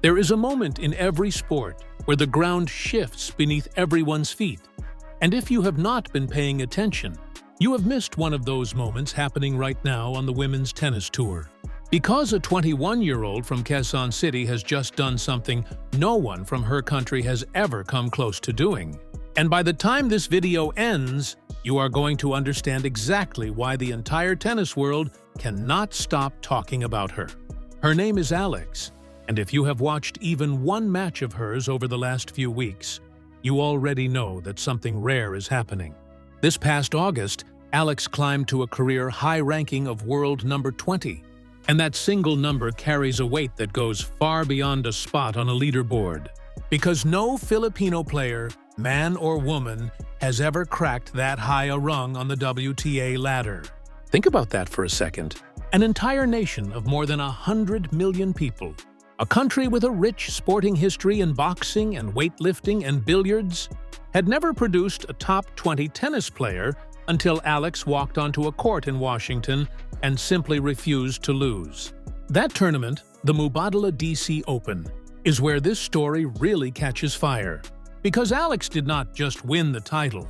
There is a moment in every sport where the ground shifts beneath everyone's feet. And if you have not been paying attention, you have missed one of those moments happening right now on the women's tennis tour. Because a 21-year-old from Quezon City has just done something no one from her country has ever come close to doing. And by the time this video ends, you are going to understand exactly why the entire tennis world cannot stop talking about her. Her name is Alex, and if you have watched even one match of hers over the last few weeks, you already know that something rare is happening. This past August, Alex climbed to a career high ranking of world number 20. And that single number carries a weight that goes far beyond a spot on a leaderboard. Because no Filipino player, man or woman, has ever cracked that high a rung on the WTA ladder. Think about that for a second. An entire nation of more than 100 million people, a country with a rich sporting history in boxing and weightlifting and billiards, had never produced a top 20 tennis player until Alex walked onto a court in Washington and simply refused to lose. That tournament, the Mubadala DC Open, is where this story really catches fire. Because Alex did not just win the title.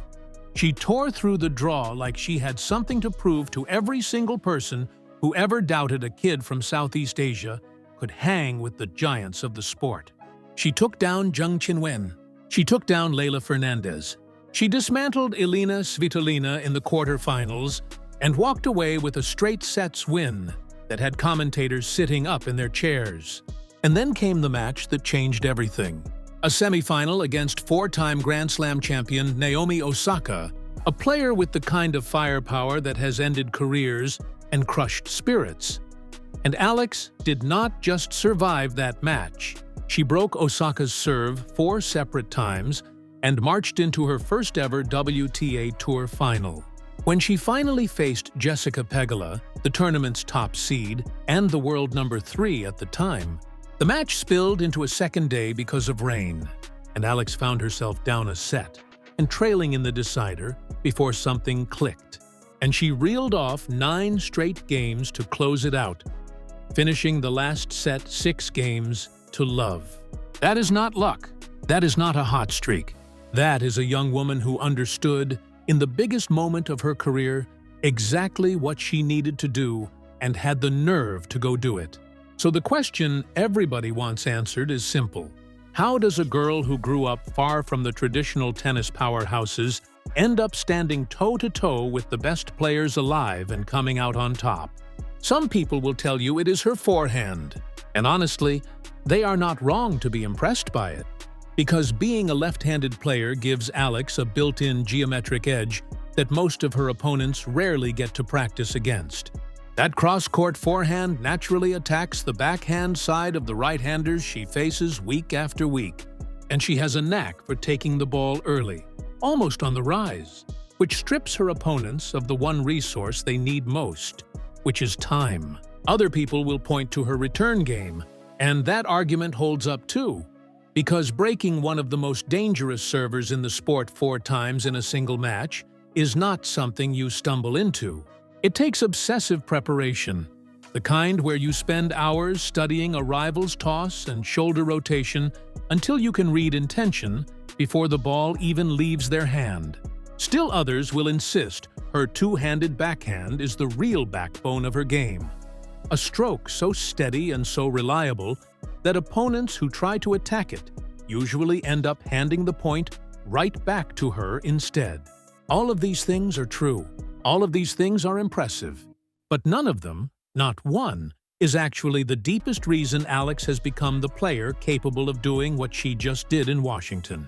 She tore through the draw like she had something to prove to every single person who ever doubted a kid from Southeast Asia could hang with the giants of the sport. She took down Zheng Qinwen. She took down Leylah Fernandez. She dismantled Elina Svitolina in the quarterfinals and walked away with a straight sets win that had commentators sitting up in their chairs. And then came the match that changed everything. A semifinal against four-time Grand Slam champion Naomi Osaka, a player with the kind of firepower that has ended careers and crushed spirits. And Alex did not just survive that match. She broke Osaka's serve 4 separate times and marched into her first-ever WTA Tour final. When she finally faced Jessica Pegula, the tournament's top seed and the world number 3 at the time, the match spilled into a second day because of rain, and Alex found herself down a set and trailing in the decider before something clicked, and she reeled off 9 straight games to close it out, finishing the last set 6 games to love. That is not luck. That is not a hot streak. That is a young woman who understood, in the biggest moment of her career, exactly what she needed to do and had the nerve to go do it. So the question everybody wants answered is simple. How does a girl who grew up far from the traditional tennis powerhouses end up standing toe-to-toe with the best players alive and coming out on top? Some people will tell you it is her forehand. And honestly, they are not wrong to be impressed by it. Because being a left-handed player gives Alex a built-in geometric edge that most of her opponents rarely get to practice against. That cross-court forehand naturally attacks the backhand side of the right-handers she faces week after week, and she has a knack for taking the ball early, almost on the rise, which strips her opponents of the one resource they need most, which is time. Other people will point to her return game, and that argument holds up too. Because breaking one of the most dangerous servers in the sport 4 times in a single match is not something you stumble into. It takes obsessive preparation, the kind where you spend hours studying a rival's toss and shoulder rotation until you can read intention before the ball even leaves their hand. Still others will insist her two-handed backhand is the real backbone of her game. A stroke so steady and so reliable that opponents who try to attack it usually end up handing the point right back to her instead. All of these things are true. All of these things are impressive. But none of them, not one, is actually the deepest reason Alex has become the player capable of doing what she just did in Washington.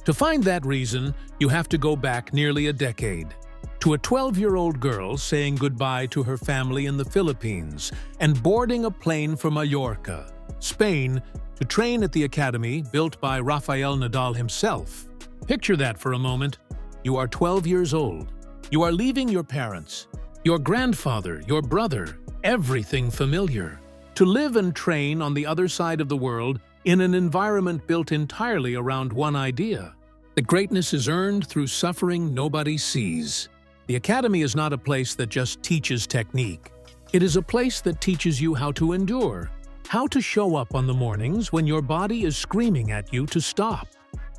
To find that reason, you have to go back nearly a decade. To a 12-year-old girl saying goodbye to her family in the Philippines and boarding a plane for Mallorca, Spain, to train at the academy built by Rafael Nadal himself. Picture that for a moment. You are 12 years old. You are leaving your parents, your grandfather, your brother, everything familiar, to live and train on the other side of the world in an environment built entirely around one idea. The greatness is earned through suffering nobody sees. The academy is not a place that just teaches technique. It is a place that teaches you how to endure, How to show up on the mornings when your body is screaming at you to stop.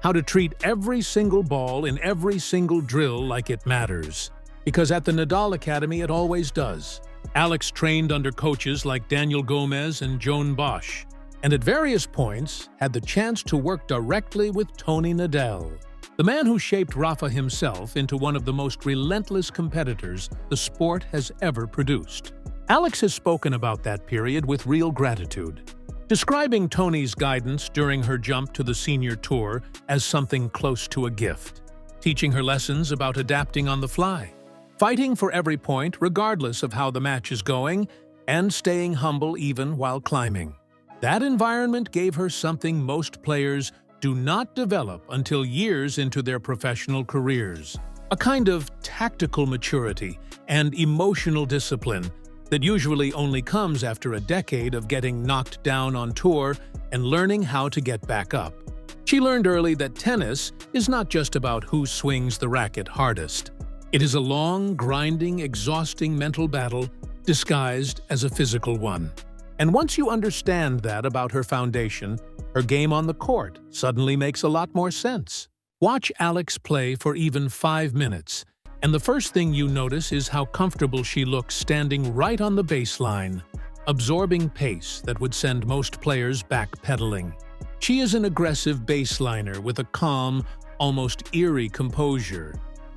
How to treat every single ball in every single drill like it matters. Because at the Nadal Academy it always does. Alex trained under coaches like Daniel Gomez and Joan Bosch, and at various points had the chance to work directly with Tony Nadal, the man who shaped Rafa himself into one of the most relentless competitors the sport has ever produced. Alex has spoken about that period with real gratitude, describing Tony's guidance during her jump to the senior tour as something close to a gift, teaching her lessons about adapting on the fly, fighting for every point regardless of how the match is going, and staying humble even while climbing. That environment gave her something most players do not develop until years into their professional careers, a kind of tactical maturity and emotional discipline that usually only comes after a decade of getting knocked down on tour and learning how to get back up. She learned early that tennis is not just about who swings the racket hardest. It is a long, grinding, exhausting mental battle disguised as a physical one. And once you understand that about her foundation, her game on the court suddenly makes a lot more sense. Watch Alex play for even 5 minutes, and the first thing you notice is how comfortable she looks standing right on the baseline, absorbing pace that would send most players backpedaling. She is an aggressive baseliner with a calm, almost eerie composure.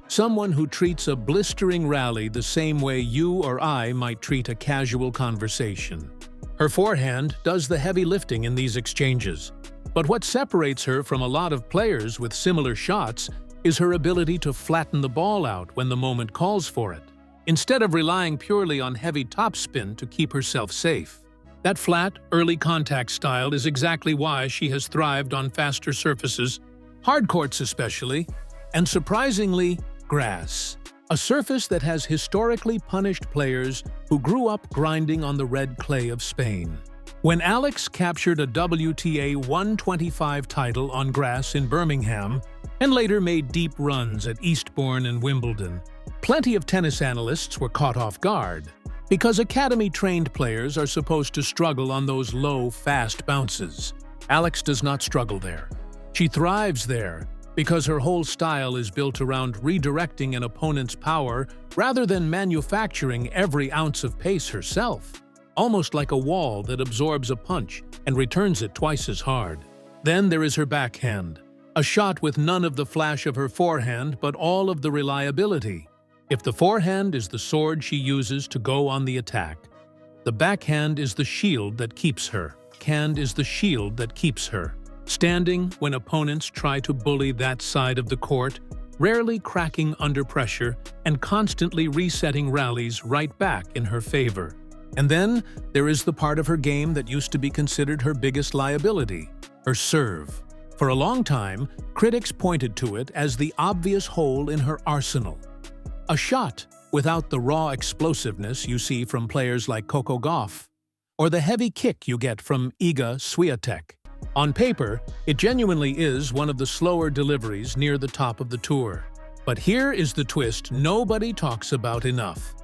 Someone who treats a blistering rally the same way you or I might treat a casual conversation. Her forehand does the heavy lifting in these exchanges. But what separates her from a lot of players with similar shots is her ability to flatten the ball out when the moment calls for it, instead of relying purely on heavy topspin to keep herself safe. That flat, early contact style is exactly why she has thrived on faster surfaces, hard courts especially, and surprisingly, grass, a surface that has historically punished players who grew up grinding on the red clay of Spain. When Alex captured a WTA 125 title on grass in Birmingham and later made deep runs at Eastbourne and Wimbledon, plenty of tennis analysts were caught off guard, because academy-trained players are supposed to struggle on those low, fast bounces. Alex does not struggle there. She thrives there, because her whole style is built around redirecting an opponent's power rather than manufacturing every ounce of pace herself, almost like a wall that absorbs a punch and returns it twice as hard. Then there is her backhand, a shot with none of the flash of her forehand but all of the reliability. If the forehand is the sword she uses to go on the attack, the backhand is the shield that keeps her. Standing when opponents try to bully that side of the court, rarely cracking under pressure and constantly resetting rallies right back in her favor. And then there is the part of her game that used to be considered her biggest liability, her serve. For a long time, critics pointed to it as the obvious hole in her arsenal. A shot without the raw explosiveness you see from players like Coco Gauff, or the heavy kick you get from Iga Swiatek. On paper, it genuinely is one of the slower deliveries near the top of the tour. But here is the twist nobody talks about enough.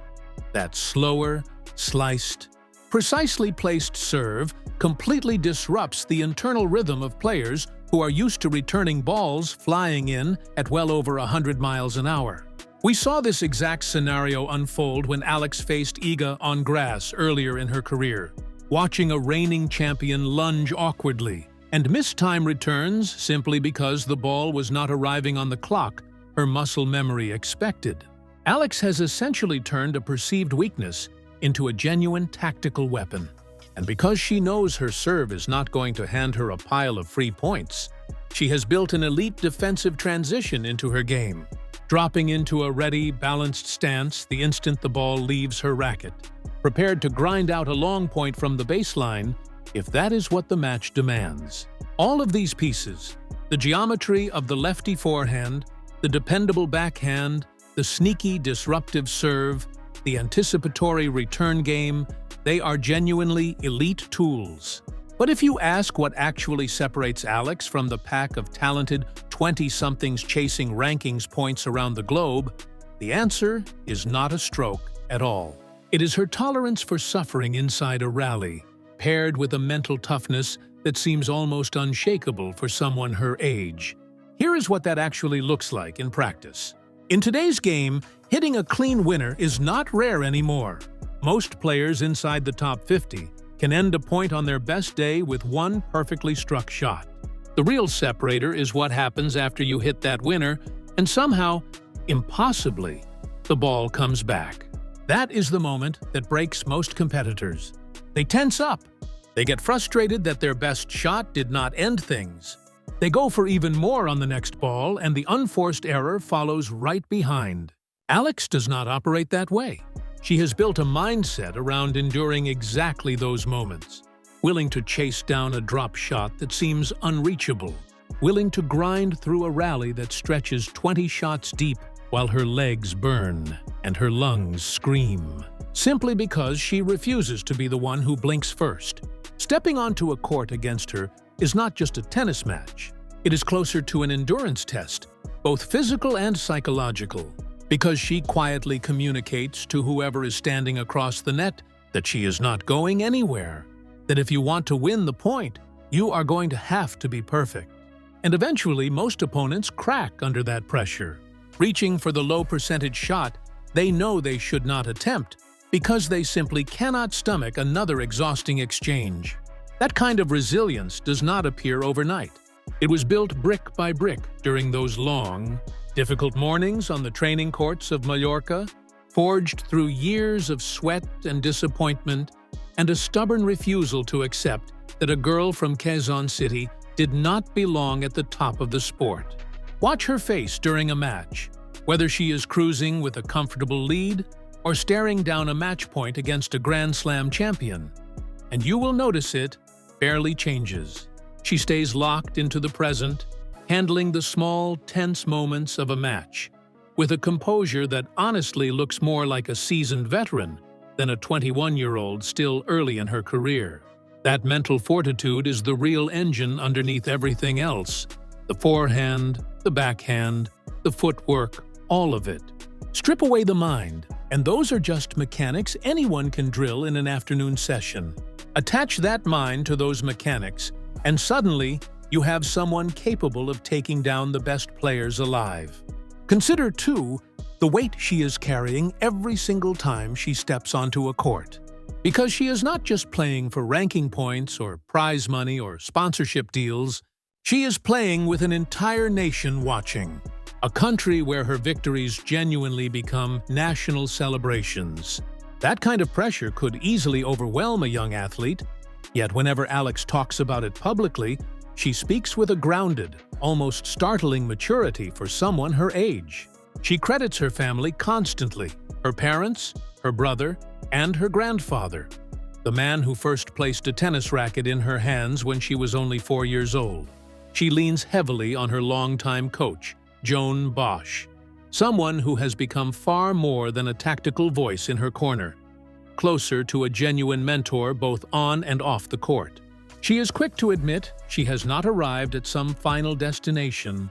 That slower, sliced, precisely placed serve completely disrupts the internal rhythm of players who are used to returning balls flying in at well over 100 miles an hour. We saw this exact scenario unfold when Alex faced Iga on grass earlier in her career, watching a reigning champion lunge awkwardly and miss time returns simply because the ball was not arriving on the clock her muscle memory expected. Alex has essentially turned a perceived weakness into a genuine tactical weapon. And because she knows her serve is not going to hand her a pile of free points, she has built an elite defensive transition into her game, dropping into a ready, balanced stance the instant the ball leaves her racket, prepared to grind out a long point from the baseline if that is what the match demands. All of these pieces, the geometry of the lefty forehand, the dependable backhand, the sneaky, disruptive serve, the anticipatory return game, they are genuinely elite tools. But if you ask what actually separates Alex from the pack of talented 20-somethings chasing rankings points around the globe, the answer is not a stroke at all. It is her tolerance for suffering inside a rally, paired with a mental toughness that seems almost unshakable for someone her age. Here is what that actually looks like in practice. In today's game, hitting a clean winner is not rare anymore. Most players inside the top 50 can end a point on their best day with one perfectly struck shot. The real separator is what happens after you hit that winner and somehow, impossibly, the ball comes back. That is the moment that breaks most competitors. They tense up. They get frustrated that their best shot did not end things. They go for even more on the next ball, and the unforced error follows right behind. Alex does not operate that way. She has built a mindset around enduring exactly those moments, willing to chase down a drop shot that seems unreachable, willing to grind through a rally that stretches 20 shots deep while her legs burn and her lungs scream, simply because she refuses to be the one who blinks first. Stepping onto a court against her is not just a tennis match. It is closer to an endurance test, both physical and psychological, because she quietly communicates to whoever is standing across the net that she is not going anywhere, that if you want to win the point, you are going to have to be perfect. And eventually, most opponents crack under that pressure. Reaching for the low percentage shot they know they should not attempt because they simply cannot stomach another exhausting exchange. That kind of resilience does not appear overnight. It was built brick by brick during those long, difficult mornings on the training courts of Mallorca, forged through years of sweat and disappointment and a stubborn refusal to accept that a girl from Quezon City did not belong at the top of the sport. Watch her face during a match, whether she is cruising with a comfortable lead or staring down a match point against a Grand Slam champion, and you will notice it barely changes. She stays locked into the present, handling the small, tense moments of a match, with a composure that honestly looks more like a seasoned veteran than a 21-year-old still early in her career. That mental fortitude is the real engine underneath everything else. The forehand, the backhand, the footwork, all of it. Strip away the mind, and those are just mechanics anyone can drill in an afternoon session. Attach that mind to those mechanics, and suddenly you have someone capable of taking down the best players alive. Consider, too, the weight she is carrying every single time she steps onto a court. Because she is not just playing for ranking points or prize money or sponsorship deals, she is playing with an entire nation watching. A country where her victories genuinely become national celebrations. That kind of pressure could easily overwhelm a young athlete, yet whenever Alex talks about it publicly, she speaks with a grounded, almost startling maturity for someone her age. She credits her family constantly, her parents, her brother, and her grandfather, the man who first placed a tennis racket in her hands when she was only 4 years old. She leans heavily on her longtime coach, Joan Bosch, someone who has become far more than a tactical voice in her corner, closer to a genuine mentor both on and off the court. She is quick to admit she has not arrived at some final destination,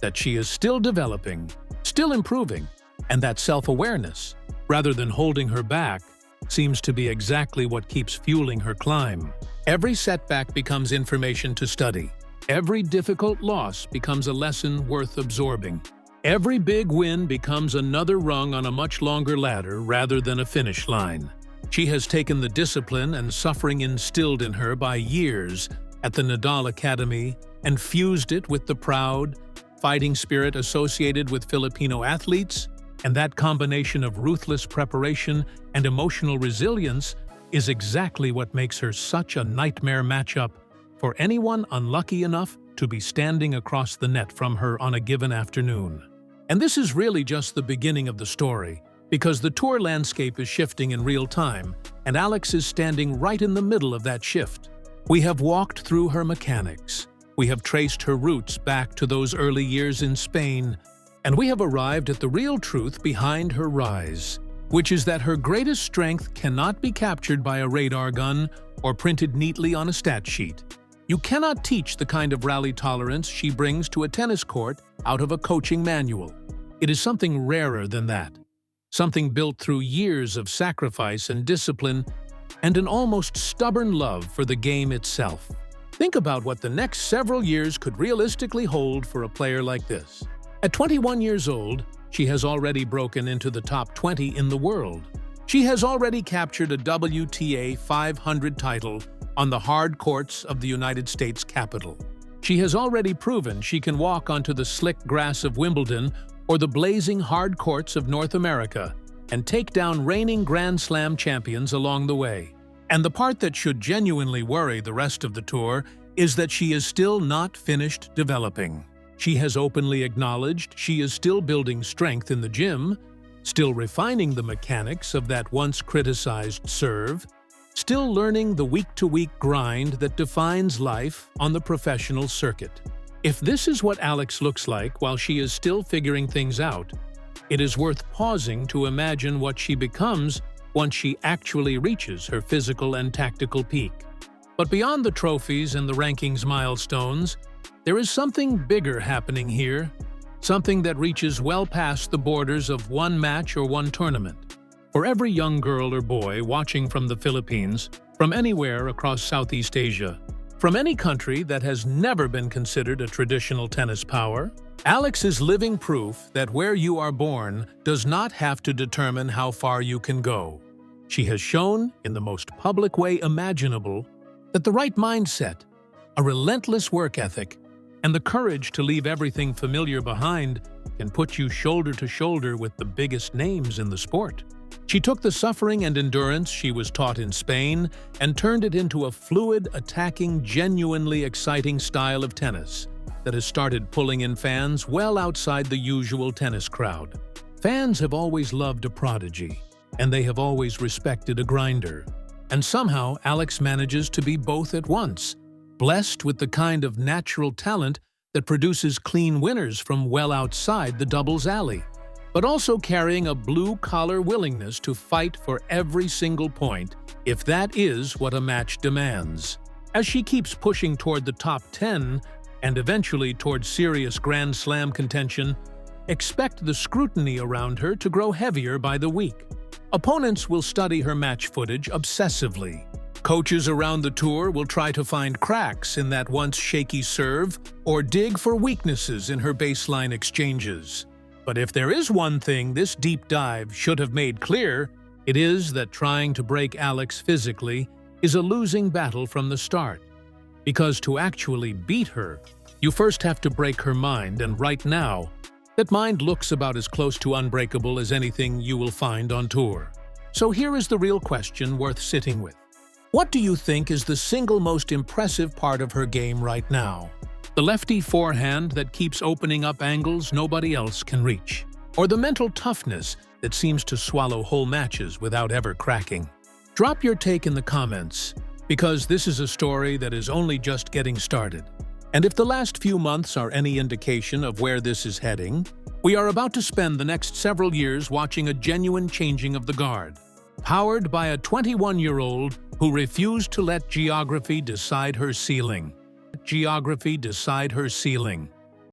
that she is still developing, still improving, and that self-awareness, rather than holding her back, seems to be exactly what keeps fueling her climb. Every setback becomes information to study. Every difficult loss becomes a lesson worth absorbing. Every big win becomes another rung on a much longer ladder rather than a finish line. She has taken the discipline and suffering instilled in her by years at the Nadal Academy and fused it with the proud, fighting spirit associated with Filipino athletes, and that combination of ruthless preparation and emotional resilience is exactly what makes her such a nightmare matchup for anyone unlucky enough to be standing across the net from her on a given afternoon. And this is really just the beginning of the story, because the tour landscape is shifting in real time, and Alex is standing right in the middle of that shift. We have walked through her mechanics, we have traced her roots back to those early years in Spain, and we have arrived at the real truth behind her rise, which is that her greatest strength cannot be captured by a radar gun or printed neatly on a stat sheet. You cannot teach the kind of rally tolerance she brings to a tennis court out of a coaching manual. It is something rarer than that. Something built through years of sacrifice and discipline and an almost stubborn love for the game itself. Think about what the next several years could realistically hold for a player like this. At 21 years old, she has already broken into the top 20 in the world. She has already captured a WTA 500 title on the hard courts of the United States Capitol. She has already proven she can walk onto the slick grass of Wimbledon or the blazing hard courts of North America and take down reigning Grand Slam champions along the way. And the part that should genuinely worry the rest of the tour is that she is still not finished developing. She has openly acknowledged she is still building strength in the gym, still refining the mechanics of that once criticized serve, still learning the week-to-week grind that defines life on the professional circuit. If this is what Alex looks like while she is still figuring things out, it is worth pausing to imagine what she becomes once she actually reaches her physical and tactical peak. But beyond the trophies and the rankings milestones, there is something bigger happening here, something that reaches well past the borders of one match or one tournament. For every young girl or boy watching from the Philippines, from anywhere across Southeast Asia, from any country that has never been considered a traditional tennis power, Alex is living proof that where you are born does not have to determine how far you can go. She has shown, in the most public way imaginable, that the right mindset, a relentless work ethic, and the courage to leave everything familiar behind can put you shoulder to shoulder with the biggest names in the sport. She took the suffering and endurance she was taught in Spain and turned it into a fluid, attacking, genuinely exciting style of tennis that has started pulling in fans well outside the usual tennis crowd. Fans have always loved a prodigy, and they have always respected a grinder. And somehow Alex manages to be both at once, blessed with the kind of natural talent that produces clean winners from well outside the doubles alley, but also carrying a blue-collar willingness to fight for every single point if that is what a match demands. As she keeps pushing toward the top 10 and eventually toward serious Grand Slam contention, expect the scrutiny around her to grow heavier by the week. Opponents will study her match footage obsessively. Coaches around the tour will try to find cracks in that once shaky serve or dig for weaknesses in her baseline exchanges. But if there is one thing this deep dive should have made clear, it is that trying to break Alex physically is a losing battle from the start. Because to actually beat her, you first have to break her mind, and right now, that mind looks about as close to unbreakable as anything you will find on tour. So here is the real question worth sitting with. What do you think is the single most impressive part of her game right now? The lefty forehand that keeps opening up angles nobody else can reach? Or the mental toughness that seems to swallow whole matches without ever cracking? Drop your take in the comments, because this is a story that is only just getting started. And if the last few months are any indication of where this is heading, we are about to spend the next several years watching a genuine changing of the guard, powered by a 21-year-old who refused to let geography decide her ceiling. Geography decide her ceiling.